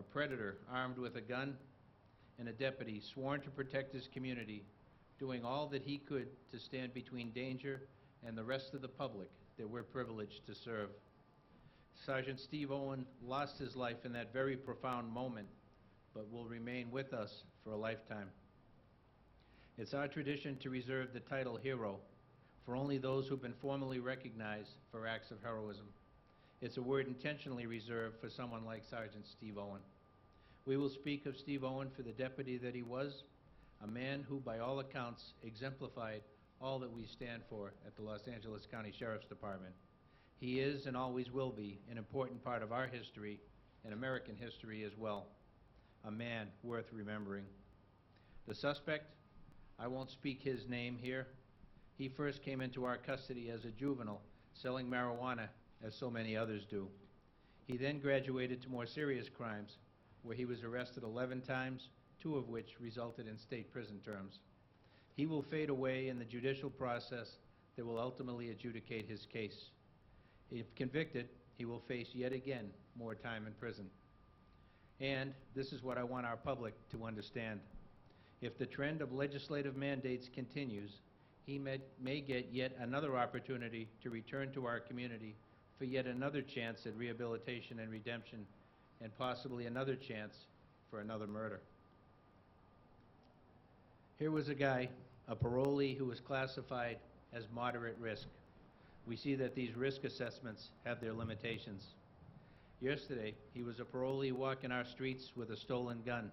a predator armed with a gun, and a deputy sworn to protect his community, doing all that he could to stand between danger and the rest of the public that we're privileged to serve. Sergeant Steve Owen lost his life in that very profound moment, but will remain with us for a lifetime. It's our tradition to reserve the title hero for only those who've been formally recognized for acts of heroism. It's a word intentionally reserved for someone like Sergeant Steve Owen. We will speak of Steve Owen for the deputy that he was, a man who, by all accounts, exemplified all that we stand for at the Los Angeles County Sheriff's Department. He is and always will be an important part of our history and American history as well. A man worth remembering. The suspect, I won't speak his name here. He first came into our custody as a juvenile, selling marijuana, as so many others do. He then graduated to more serious crimes, where he was arrested 11 times, 2 of which resulted in state prison terms. He will fade away in the judicial process that will ultimately adjudicate his case. If convicted, he will face yet again more time in prison. And this is what I want our public to understand. If the trend of legislative mandates continues, he may get yet another opportunity to return to our community for yet another chance at rehabilitation and redemption, and possibly another chance for another murder. Here was a guy, a parolee, who was classified as moderate risk. We see that these risk assessments have their limitations. Yesterday, he was a parolee walking our streets with a stolen gun.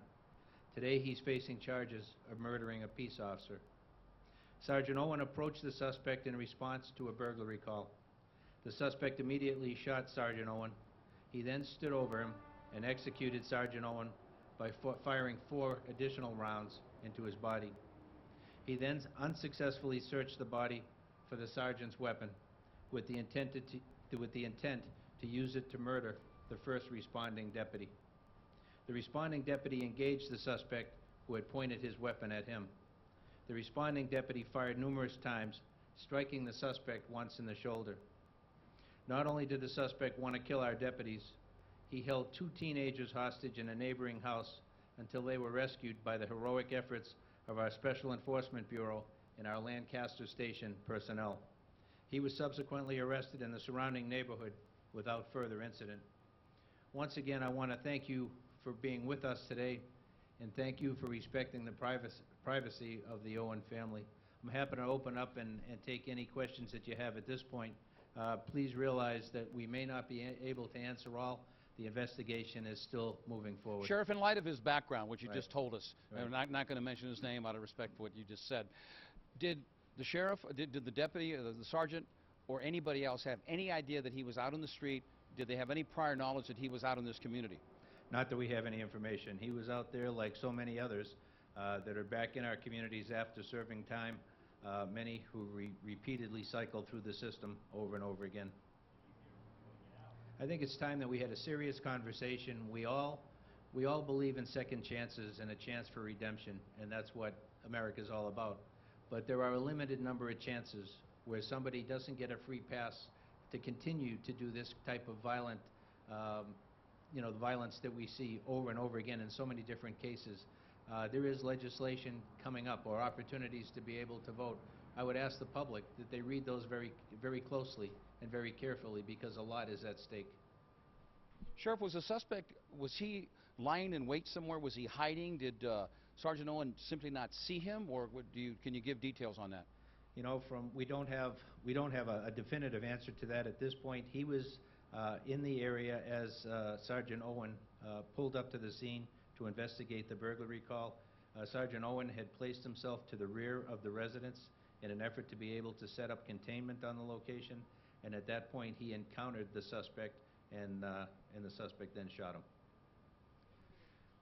Today, he's facing charges of murdering a peace officer. Sergeant Owen approached the suspect in response to a burglary call. The suspect immediately shot Sergeant Owen. He then stood over him and executed Sergeant Owen by firing 4 additional rounds into his body. He then unsuccessfully searched the body for the sergeant's weapon with the intent to use it to murder the first responding deputy. The responding deputy engaged the suspect, who had pointed his weapon at him. The responding deputy fired numerous times, striking the suspect once in the shoulder. Not only did the suspect want to kill our deputies, he held 2 teenagers hostage in a neighboring house until they were rescued by the heroic efforts of our Special Enforcement Bureau and our Lancaster Station personnel. He was subsequently arrested in the surrounding neighborhood without further incident. Once again, I want to thank you for being with us today, and thank you for respecting the privacy of the Owen family. I'm happy to open up and take any questions that you have at this point. Please realize that we may not be able to answer all. The investigation is still moving forward. Sheriff, in light of his background, which you just told us, Right. I'm not going to mention his name out of respect for what you just said, did the sheriff, did the deputy, or the sergeant, or anybody else have any idea that he was out on the street? Did they have any prior knowledge that he was out in this community? Not that we have any information. He was out there like so many others that are back in our communities after serving time, many who repeatedly cycled through the system over and over again. I think it's time that we had a serious conversation. We all believe in second chances and a chance for redemption, and that's what America's all about. But there are a limited number of chances where somebody doesn't get a free pass to continue to do this type of violent, the violence that we see over and over again in so many different cases. There is legislation coming up, or opportunities to be able to vote. I would ask the public that they read those very, very closely and very carefully, because a lot is at stake. Sheriff, was the suspect, was he lying in wait somewhere? Was he hiding? Did Sergeant Owen simply not see him, or can you give details on that? You know, we don't have a definitive answer to that at this point. He was in the area as Sergeant Owen pulled up to the scene to investigate the burglary call. Sergeant Owen had placed himself to the rear of the residence in an effort to be able to set up containment on the location, and at that point he encountered the suspect, and the suspect then shot him.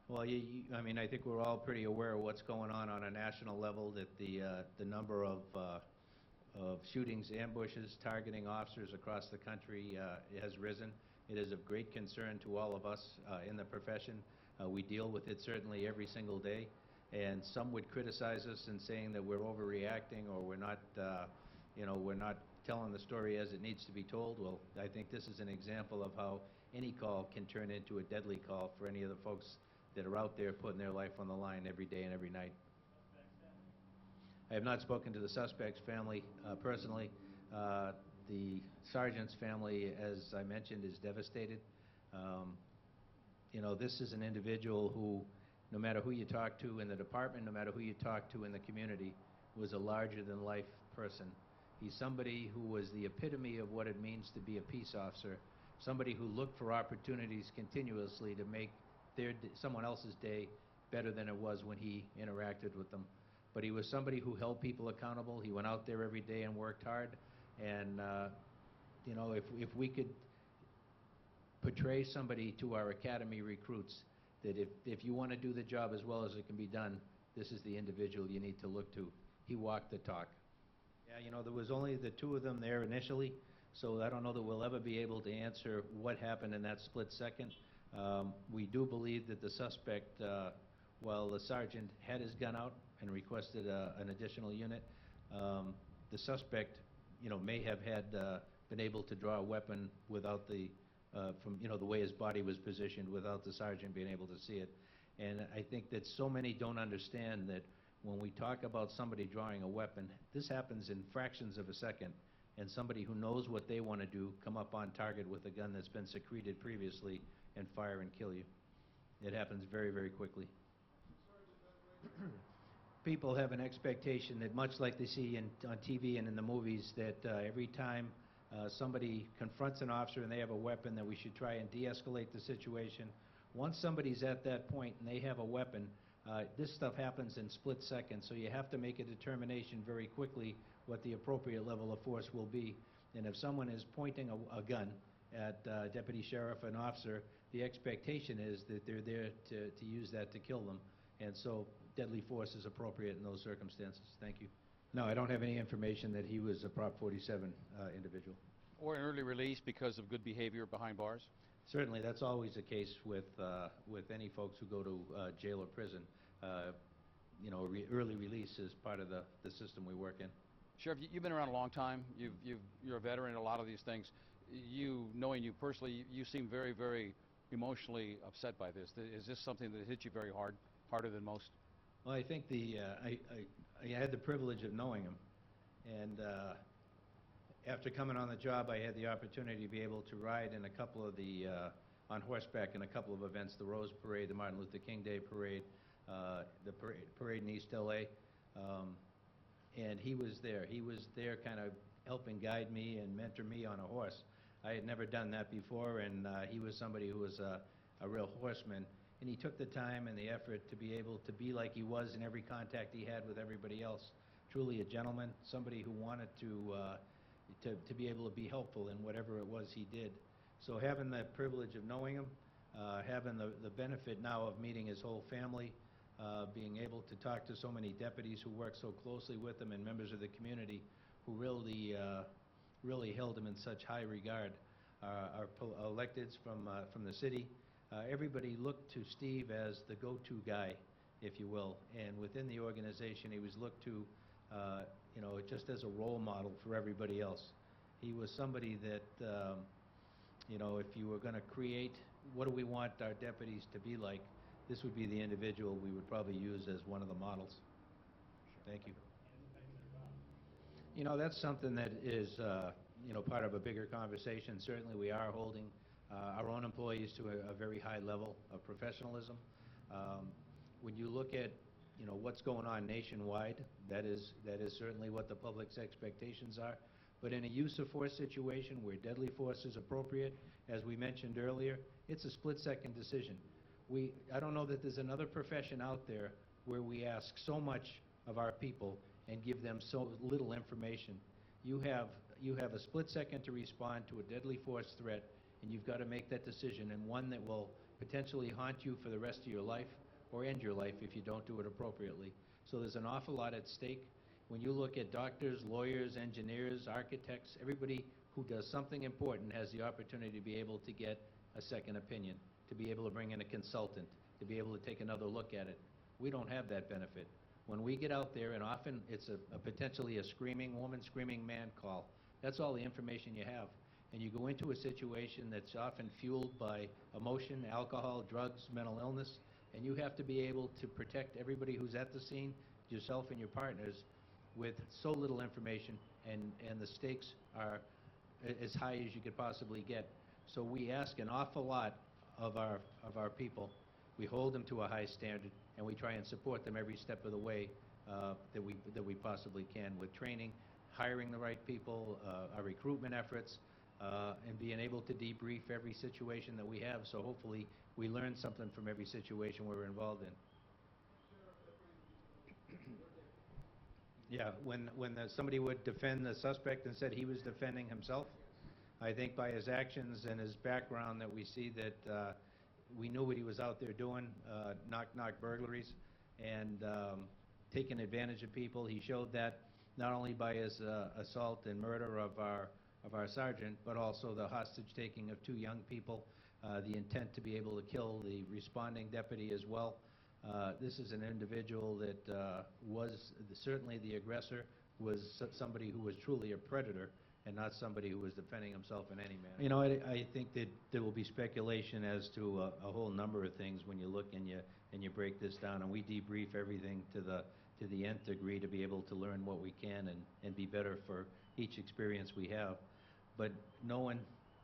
Well, I mean, I think we're all pretty aware of what's going on a national level, that the number of shootings, ambushes, targeting officers across the country has risen. It is of great concern to all of us in the profession. We deal with it certainly every single day, and some would criticize us in saying that we're overreacting, or we're not telling the story as it needs to be told. Well, I think this is an example of how any call can turn into a deadly call for any of the folks that are out there putting their life on the line every day and every night. I have not spoken to the suspect's family personally. The sergeant's family, as I mentioned, is devastated. You know, this is an individual who, no matter who you talk to in the department, no matter who you talk to in the community, was a larger-than-life person. He's somebody who was the epitome of what it means to be a peace officer, somebody who looked for opportunities continuously to make someone else's day better than it was when he interacted with them. But he was somebody who held people accountable. He went out there every day and worked hard. And, you know, if we could portray somebody to our academy recruits that if you want to do the job as well as it can be done, this is the individual you need to look to. He walked the talk. Yeah, you know, there was only the two of them there initially, so I don't know that we'll ever be able to answer what happened in that split second. We do believe that the suspect, while the sergeant had his gun out and requested an additional unit, the suspect, you know, may have been able to draw a weapon without from, you know, the way his body was positioned, without the sergeant being able to see it. And I think that so many don't understand that when we talk about somebody drawing a weapon, this happens in fractions of a second, and somebody who knows what they want to do come up on target with a gun that's been secreted previously and fire and kill you. It happens very, very quickly. People have an expectation that, much like they see on TV and in the movies, that every time somebody confronts an officer and they have a weapon, that we should try and de-escalate the situation. Once somebody's at that point and they have a weapon, this stuff happens in split seconds, so you have to make a determination very quickly what the appropriate level of force will be. And if someone is pointing a gun at deputy sheriff, an officer, the expectation is that they're there to use that to kill them. And so deadly force is appropriate in those circumstances. Thank you. No, I don't have any information that he was a Prop 47 individual. Or an early release because of good behavior behind bars? Certainly, that's always the case with any folks who go to jail or prison. You know, early release is part of the system we work in. Sheriff, you've been around a long time. You're a veteran in a lot of these things. Knowing you personally, you seem very, very emotionally upset by this. Is this something that hit you very hard, harder than most? Well, I think I had the privilege of knowing him, and after coming on the job, I had the opportunity to be able to ride in a couple of on horseback in a couple of events, the Rose Parade, the Martin Luther King Day Parade, the parade in East LA, and he was there. He was there kind of helping guide me and mentor me on a horse. I had never done that before, and he was somebody who was a real horseman. And he took the time and the effort to be able to be like he was in every contact he had with everybody else. Truly a gentleman, somebody who wanted to be able to be helpful in whatever it was he did. So having the privilege of knowing him, having the benefit now of meeting his whole family, being able to talk to so many deputies who work so closely with him and members of the community who really held him in such high regard. Our electeds from the city, everybody looked to Steve as the go-to guy, if you will, and within the organization he was looked to, you know, just as a role model for everybody else. He was somebody that, you know, if you were going to create what do we want our deputies to be like, this would be the individual we would probably use as one of the models. Thank you. You know, that's something that is, you know, part of a bigger conversation. Certainly we are holding our own employees to a very high level of professionalism. When you look at, you know, what's going on nationwide, that is certainly what the public's expectations are. But in a use of force situation where deadly force is appropriate, as we mentioned earlier, it's a split-second decision. I don't know that there's another profession out there where we ask so much of our people and give them so little information. You have a split second to respond to a deadly force threat, and you've got to make that decision, and one that will potentially haunt you for the rest of your life or end your life if you don't do it appropriately. So there's an awful lot at stake. When you look at doctors, lawyers, engineers, architects, everybody who does something important has the opportunity to be able to get a second opinion, to be able to bring in a consultant, to be able to take another look at it. We don't have that benefit. When we get out there, and often it's potentially a screaming woman, screaming man call, that's all the information you have. and you go into a situation that's often fueled by emotion, alcohol, drugs, mental illness, and you have to be able to protect everybody who's at the scene, yourself and your partners, with so little information, and the stakes are as high as you could possibly get. So we ask an awful lot of our people. We hold them to a high standard, and we try and support them every step of the way that we possibly can, with training, hiring the right people, our recruitment efforts, and being able to debrief every situation that we have. So hopefully we learn something from every situation we're involved in. Yeah, when somebody would defend the suspect and said he was defending himself, I think by his actions and his background that we see that we knew what he was out there doing, knock-knock burglaries, and taking advantage of people. He showed that not only by his assault and murder of our sergeant, but also the hostage taking of 2 young people, the intent to be able to kill the responding deputy as well. This is an individual that was certainly the aggressor, was somebody who was truly a predator and not somebody who was defending himself in any manner. You know, I think that there will be speculation as to a whole number of things when you look and you break this down, and we debrief everything to the nth degree to be able to learn what we can and be better for each experience we have. But knowing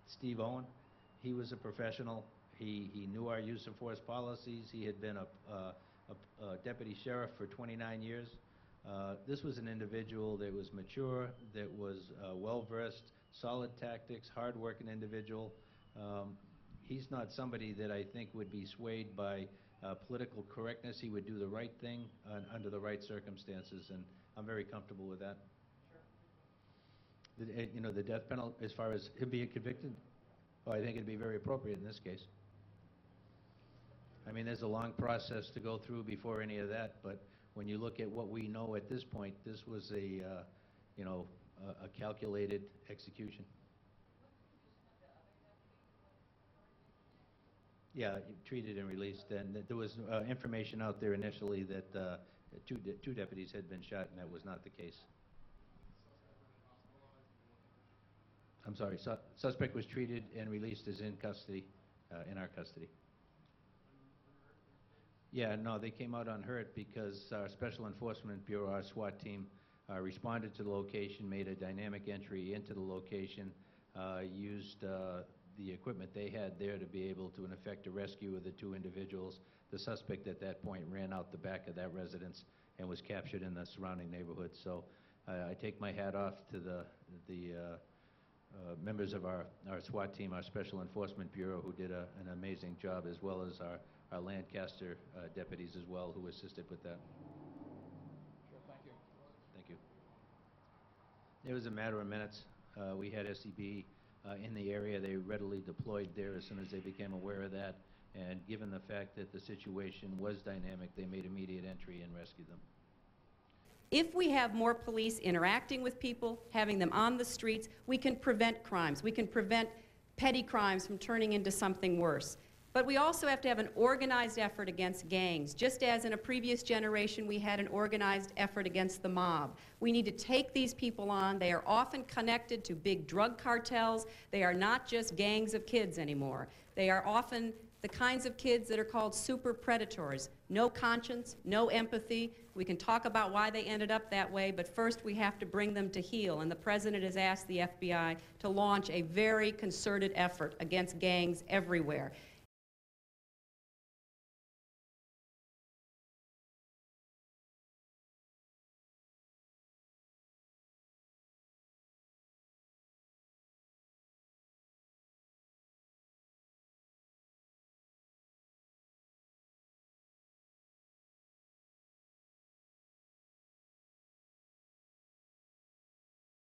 Steve Owen, he was a professional. He knew our use of force policies. He had been a deputy sheriff for 29 years. This was an individual that was mature, that was well-versed, solid tactics, hard-working individual. He's not somebody that I think would be swayed by political correctness. He would do the right thing under the right circumstances, and I'm very comfortable with that. Sure. You know, the death penalty, as far as him being convicted, well, I think it'd be very appropriate in this case. I mean, there's a long process to go through before any of that, but when you look at what we know at this point, this was a calculated execution. Yeah, treated and released, and there was information out there initially that two deputies had been shot, and that was not the case. I'm sorry, suspect was treated and released, is in custody, in our custody. Yeah, no, they came out unhurt because our Special Enforcement Bureau, our SWAT team, responded to the location, made a dynamic entry into the location, used the equipment they had there to be able to, in effect, rescue of the 2 individuals. The suspect at that point ran out the back of that residence and was captured in the surrounding neighborhood. So I take my hat off to the members of our SWAT team, our Special Enforcement Bureau, who did an amazing job, as well as our Lancaster deputies as well, who assisted with that. Sure, thank you. Thank you. It was a matter of minutes. We had SEB in the area. They readily deployed there as soon as they became aware of that, and given the fact that the situation was dynamic, they made immediate entry and rescued them. If we have more police interacting with people, having them on the streets, we can prevent crimes. We can prevent petty crimes from turning into something worse. But we also have to have an organized effort against gangs, just as in a previous generation we had an organized effort against the mob. We need to take these people on. They are often connected to big drug cartels. They are not just gangs of kids anymore. They are often the kinds of kids that are called super predators. No conscience, no empathy. We can talk about why they ended up that way, but first we have to bring them to heel, and the President has asked the FBI to launch a very concerted effort against gangs everywhere.